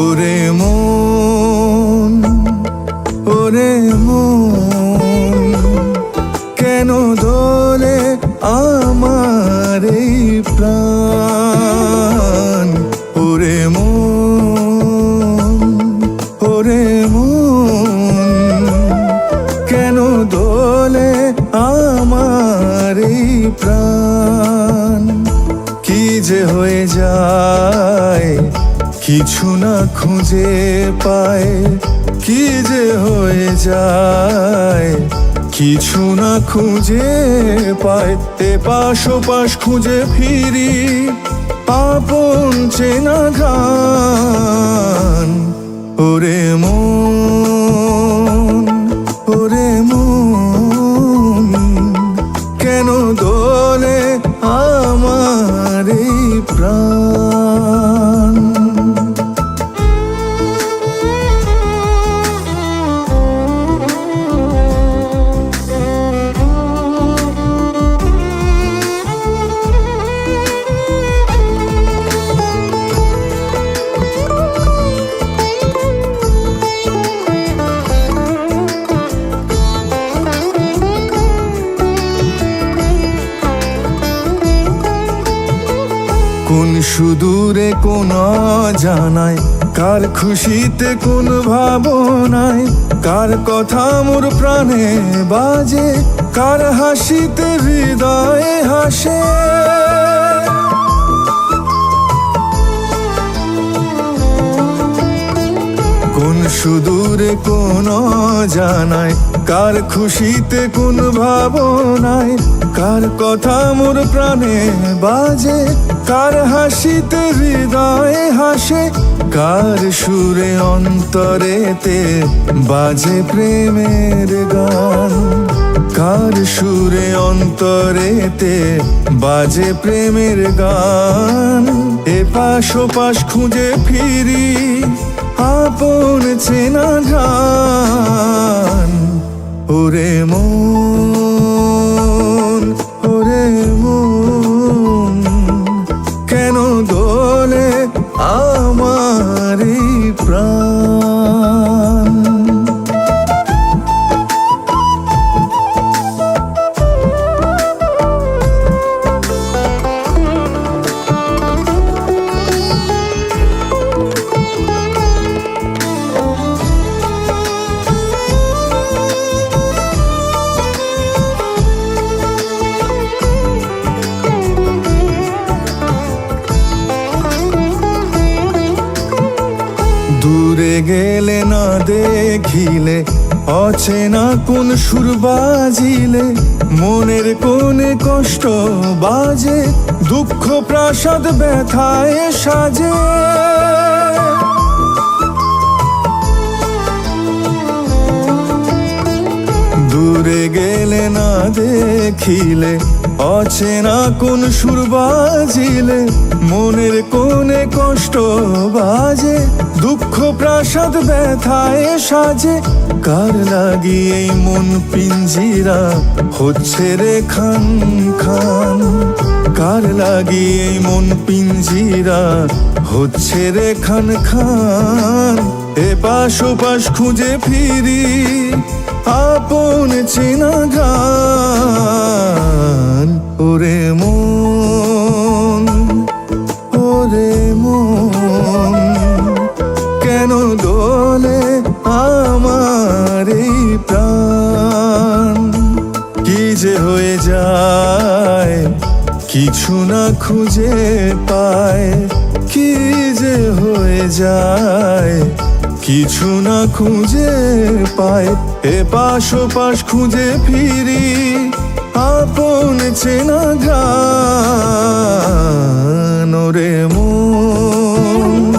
ওরে মন, ওরে মন, কেন দোলে আমার এই প্রাণ? ওরে মন, ওরে মন, কেন দোলে আমার এই প্রাণ? কি যে হয়ে যায় কিছু না খুঁজে পায়, কি যে হয়ে যায় কিছু না খুঁজে পায়। এপাশ ওপাশ খুঁজে ফিরি আপন চেনা গান। ওরে মন, ওরে মন, কেন দোলে আমার এই প্রাণ? কোন সুদূরে কোন জানায়, কার খুশিতে কোন ভাবনায়, কার কথা মোর প্রাণে বাজে, কার হাসিতে হৃদয়ে হাসে। কোন সুদূরে কোন জানায়, কার খুশিতে কোন ভাবনায়, কার কথা মোর প্রাণে বাজে, কার হাসিতে হৃদয়ে হাসে, কার সুরে অন্তরেতে বাজে প্রেমের গান, কার সুরে অন্তরেতে বাজে প্রেমের গান। এপাশ ওপাশ খুঁজে ফিরি আপন চেনা গান। ওরে মন, ওরে মন, কেন দোলে আমার এই প্রাণ? দূরে গেলে না দেখিলে, অচেনা কোন সুর বাজিলে, মনের কোনে কষ্ট বাজে, দুঃখ প্রাসাদ ব্যথায় সাজে। দূরে গেলে না দেখিলে, অচেনা কোন সুর বাজিলে, মনের কোনে কষ্ট বাজে, দুঃখ প্রাসাদ ব্যথায় সাজে। কার লাগি এই মন পিঞ্জিরা হচ্ছে রে খান খান, কার লাগি এই মন পিঞ্জিরা হচ্ছে রে খান খান। এপাশ ওপাশ খুঁজে ফিরি আপন চেনা গান। ওরে মন, ওরে মন, কেন দোলে আমার এই প্রাণ? কি যে হয়ে যায় কিছু না খুঁজে পায়, কি যে হয়ে যায় কিছু না খুঁজে পায়। এপাশ ওপাশ খুঁজে ফিরি আপন চেনা গান। ওরে মন,